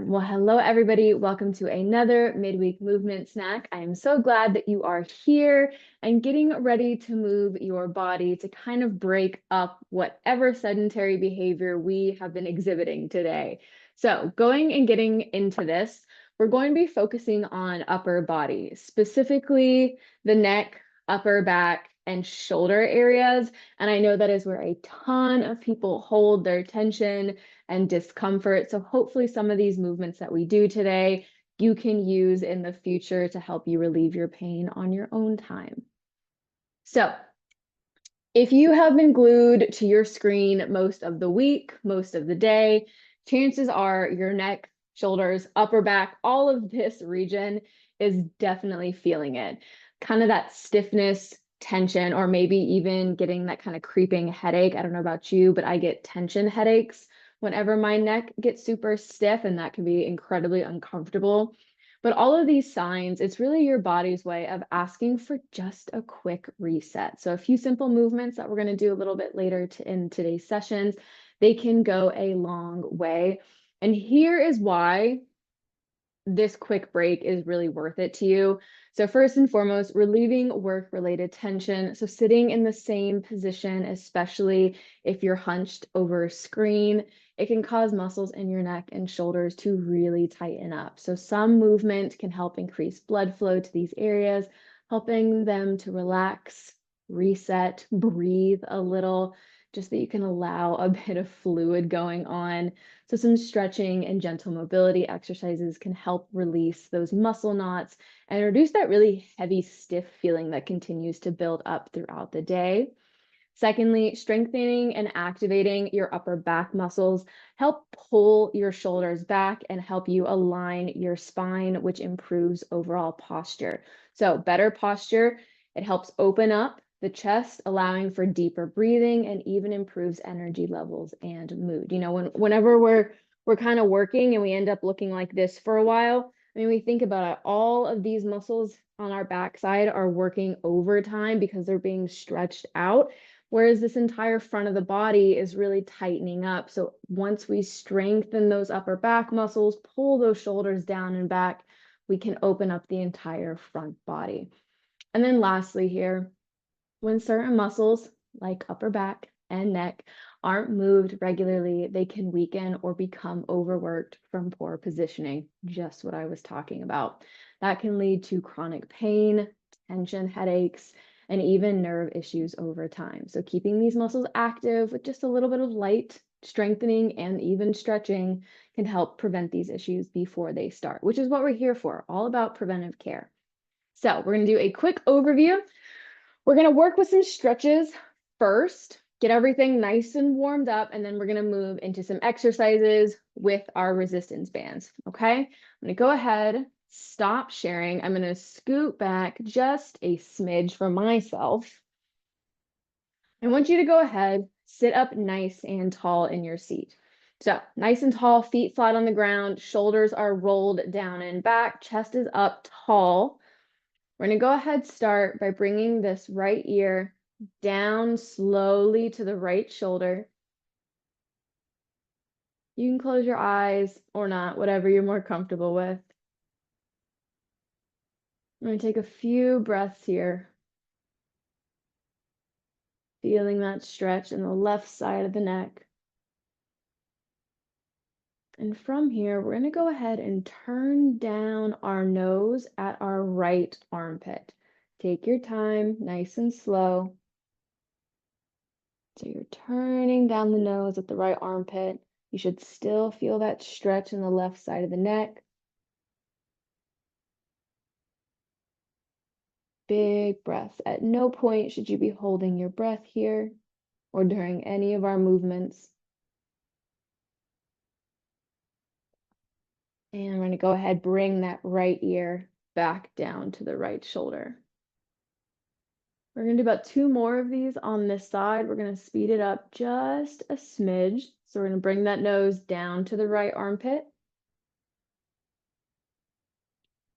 Well, hello, everybody. Welcome to another midweek movement snack. I am so glad that you are here and getting ready to move your body to kind of break up whatever sedentary behavior we have been exhibiting today. So going and getting into this, we're going to be focusing on upper body, specifically the neck, upper back, and shoulder areas. And I know that is where a ton of people hold their tension and discomfort. So hopefully some of these movements that we do today, you can use in the future to help you relieve your pain on your own time. So if you have been glued to your screen most of the week, most of the day, chances are your neck, shoulders, upper back, all of this region is definitely feeling it. Kind of that stiffness, tension, or maybe even getting that kind of creeping headache. I don't know about you, but I get tension headaches whenever my neck gets super stiff, and that can be incredibly uncomfortable. But all of these signs, it's really your body's way of asking for just a quick reset. So a few simple movements that we're going to do a little bit later in today's sessions, they can go a long way. And here is why this quick break is really worth it to you. So first and foremost, relieving work-related tension. So sitting in the same position, especially if you're hunched over a screen, it can cause muscles in your neck and shoulders to really tighten up. So some movement can help increase blood flow to these areas, helping them to relax, reset, breathe a little, just that you can allow a bit of fluid going on. So some stretching and gentle mobility exercises can help release those muscle knots and reduce that really heavy, stiff feeling that continues to build up throughout the day. Secondly, strengthening and activating your upper back muscles help pull your shoulders back and help you align your spine, which improves overall posture. So better posture, it helps open up the chest, allowing for deeper breathing, and even improves energy levels and mood. You know, whenever we're kind of working and we end up looking like this for a while, I mean, we think about it, all of these muscles on our backside are working overtime because they're being stretched out, whereas this entire front of the body is really tightening up. So once we strengthen those upper back muscles, pull those shoulders down and back, we can open up the entire front body. And then lastly here, when certain muscles like upper back and neck aren't moved regularly, they can weaken or become overworked from poor positioning, just what I was talking about. That can lead to chronic pain, tension headaches, and even nerve issues over time. So keeping these muscles active with just a little bit of light strengthening and even stretching can help prevent these issues before they start, which is what we're here for, all about preventive care. So we're going to do a quick overview. We're going to work with some stretches first, get everything nice and warmed up, and then we're going to move into some exercises with our resistance bands. Okay, I'm going to go ahead, stop sharing. I'm going to scoot back just a smidge for myself. I want you to go ahead, sit up nice and tall in your seat. So nice and tall, feet flat on the ground, shoulders are rolled down and back, chest is up tall. We're going to go ahead, start by bringing this right ear down slowly to the right shoulder. You can close your eyes or not, whatever you're more comfortable with. I'm going to take a few breaths here, feeling that stretch in the left side of the neck. And from here, we're going to go ahead and turn down our nose at our right armpit. Take your time, nice and slow. So you're turning down the nose at the right armpit. You should still feel that stretch in the left side of the neck. Big breath. At no point should you be holding your breath here or during any of our movements. And I'm going to go ahead, bring that right ear back down to the right shoulder. We're going to do about 2 more of these on this side. We're going to speed it up just a smidge. So we're going to bring that nose down to the right armpit.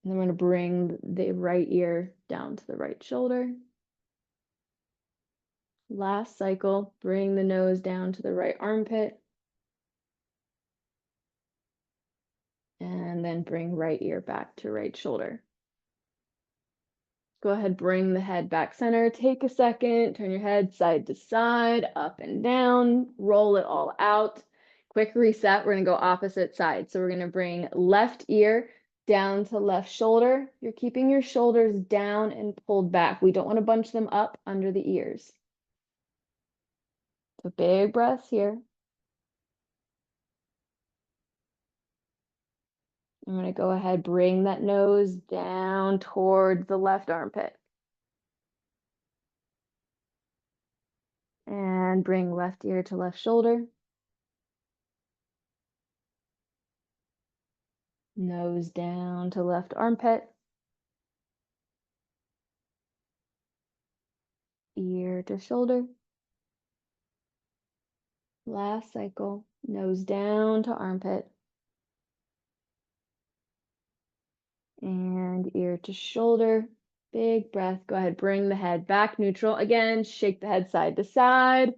And then we're going to bring the right ear down to the right shoulder. Last cycle, bring the nose down to the right armpit. then bring right ear back to right shoulder. Go ahead, bring the head back center. Take a second, turn your head side to side, up and down, roll it all out. Quick reset, we're gonna go opposite side. So we're gonna bring left ear down to left shoulder. You're keeping your shoulders down and pulled back. We don't wanna bunch them up under the ears. So big breaths here. I'm gonna go ahead, bring that nose down towards the left armpit. And bring left ear to left shoulder. Nose down to left armpit. Ear to shoulder. Last cycle. Nose down to armpit. And ear to shoulder. Big breath. Go ahead, bring the head back neutral. Again, shake the head side to side,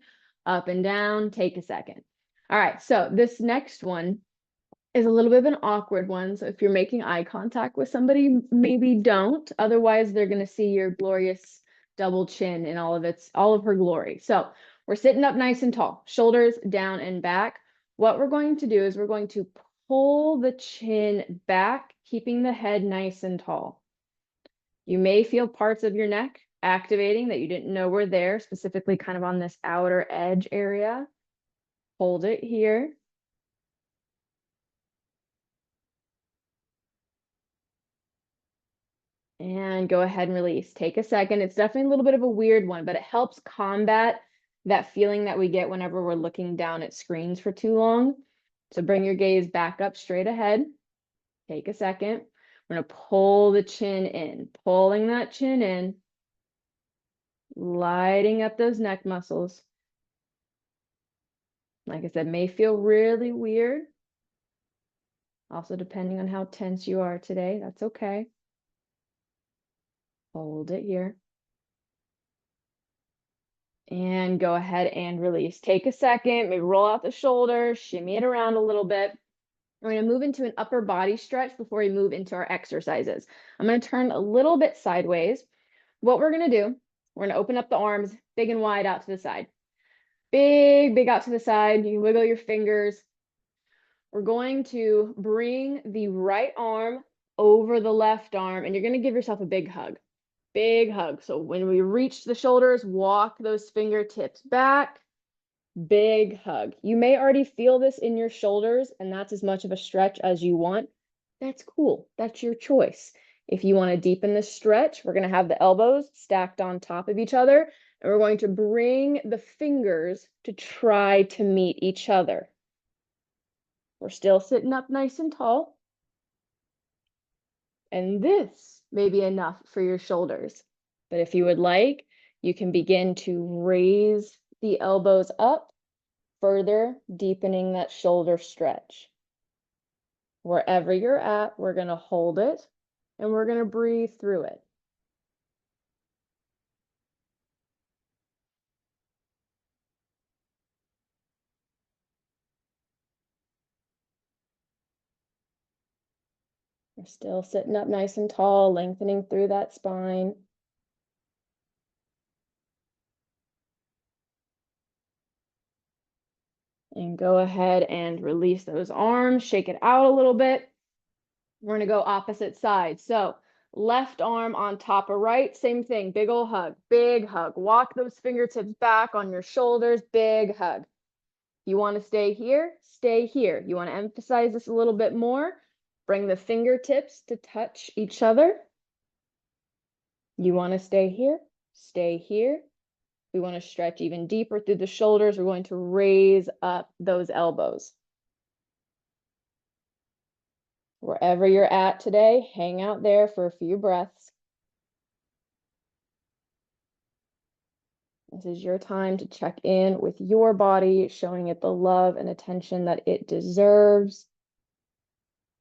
up and down. Take a second. All right, so this next one is a little bit of an awkward one. So if you're making eye contact with somebody, maybe don't. Otherwise, they're going to see your glorious double chin in all of her glory. So we're sitting up nice and tall, shoulders down and back. What we're going to do is we're going to pull the chin back, keeping the head nice and tall. You may feel parts of your neck activating that you didn't know were there, specifically kind of on this outer edge area. Hold it here. And go ahead and release. Take a second. It's definitely a little bit of a weird one, but it helps combat that feeling that we get whenever we're looking down at screens for too long. So bring your gaze back up straight ahead. Take a second. We're going to pull the chin in, pulling that chin in, lighting up those neck muscles. Like I said, may feel really weird. Also, depending on how tense you are today, that's okay. Hold it here. And go ahead and release. Take a second, maybe roll out the shoulders, shimmy it around a little bit. We're going to move into an upper body stretch before we move into our exercises. I'm going to turn a little bit sideways. What we're going to do, we're going to open up the arms big and wide out to the side. Big, big out to the side. You can wiggle your fingers. We're going to bring the right arm over the left arm, and you're going to give yourself a big hug. Big hug. So when we reach the shoulders, walk those fingertips back. Big hug. You may already feel this in your shoulders, and that's as much of a stretch as you want. That's cool. That's your choice. If you want to deepen the stretch, we're going to have the elbows stacked on top of each other, and we're going to bring the fingers to try to meet each other. We're still sitting up nice and tall. And this may be enough for your shoulders. But if you would like, you can begin to raise the elbows up, further deepening that shoulder stretch. Wherever you're at, we're going to hold it and we're going to breathe through it. We're still sitting up nice and tall, lengthening through that spine. And go ahead and release those arms, shake it out a little bit. We're going to go opposite side. So left arm on top of right, same thing, big ol' hug, big hug. Walk those fingertips back on your shoulders, big hug. You want to stay here, stay here. You want to emphasize this a little bit more, bring the fingertips to touch each other. You want to stay here, stay here. We want to stretch even deeper through the shoulders. We're going to raise up those elbows. Wherever you're at today, hang out there for a few breaths. This is your time to check in with your body, showing it the love and attention that it deserves.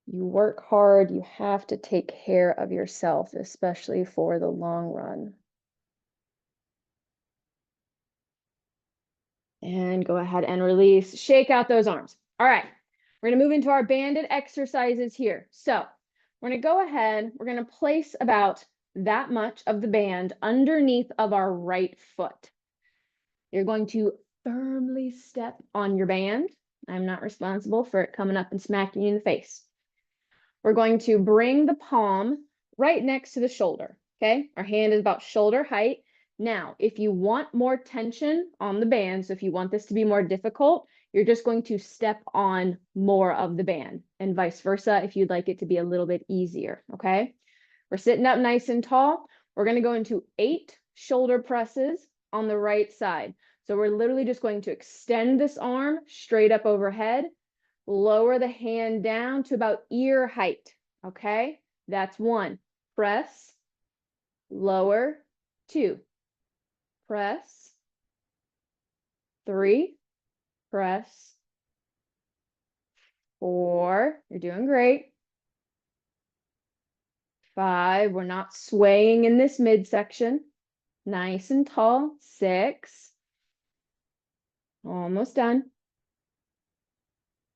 You work hard, you have to take care of yourself, especially for the long run. And go ahead and release, shake out those arms. All right, We're going to move into our banded exercises here. So we're going to go ahead, we're going to place about that much of the band underneath of our right foot. You're going to firmly step on your band. I'm not responsible for it coming up and smacking you in the face. We're going to bring the palm right next to the shoulder, okay? Our hand is about shoulder height. Now, if you want more tension on the band, so if you want this to be more difficult, you're just going to step on more of the band, and vice versa if you'd like it to be a little bit easier, okay? We're sitting up nice and tall. We're going to go into 8 shoulder presses on the right side. So we're literally just going to extend this arm straight up overhead, lower the hand down to about ear height, okay? That's 1. Press, lower, 2. Press, 3. Press, 4. You're doing great. 5. We're not swaying in this midsection. Nice and tall. 6. Almost done.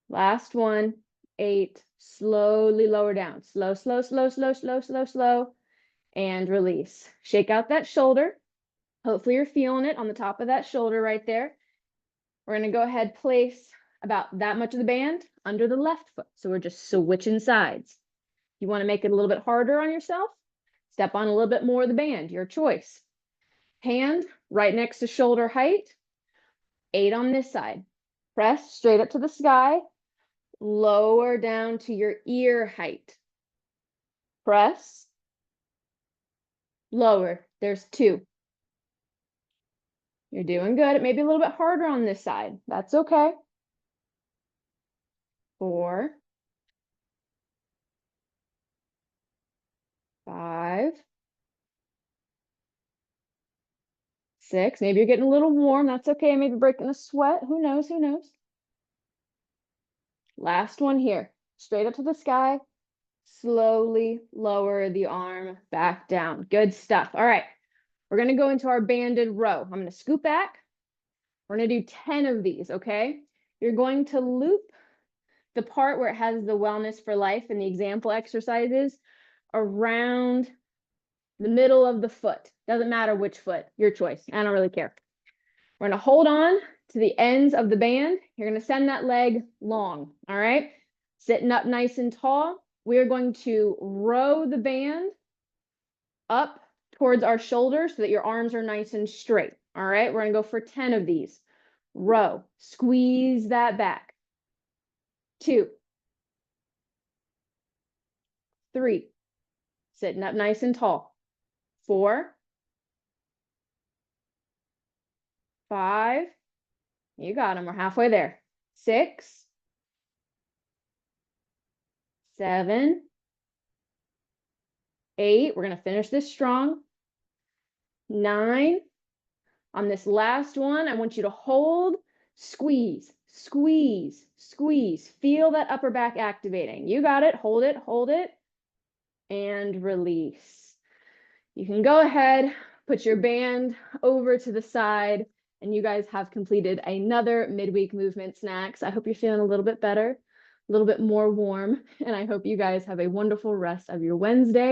Last one. 8. Slowly lower down. Slow, slow, slow, slow, slow, slow, slow. And release. Shake out that shoulder. Hopefully you're feeling it on the top of that shoulder right there. We're going to go ahead, place about that much of the band under the left foot. So we're just switching sides. You want to make it a little bit harder on yourself? Step on a little bit more of the band, your choice. Hand right next to shoulder height. 8 on this side. Press straight up to the sky. Lower down to your ear height. Press. Lower. There's 2. You're doing good. It may be a little bit harder on this side. That's okay. 4. 5. 6. Maybe you're getting a little warm. That's okay. Maybe breaking a sweat. Who knows? Who knows? Last one here. Straight up to the sky. Slowly lower the arm back down. Good stuff. All right. We're going to go into our banded row. I'm going to scoot back. We're going to do 10 of these, okay? You're going to loop the part where it has the wellness for life and the example exercises around the middle of the foot. Doesn't matter which foot, your choice. I don't really care. We're going to hold on to the ends of the band. You're going to send that leg long, all right? Sitting up nice and tall. We're going to row the band up towards our shoulders so that your arms are nice and straight, all right? We're going to go for 10 of these. Row, squeeze that back. 2, 3, sitting up nice and tall. 4, 5, you got them, we're halfway there. 6, 7, 8, we're going to finish this strong. 9, on this last one, I want you to hold, squeeze, squeeze, squeeze. Feel that upper back activating. You got it, hold it, and release. You can go ahead, put your band over to the side, and you guys have completed another midweek movement snacks. I hope you're feeling a little bit better, a little bit more warm, and I hope you guys have a wonderful rest of your Wednesday.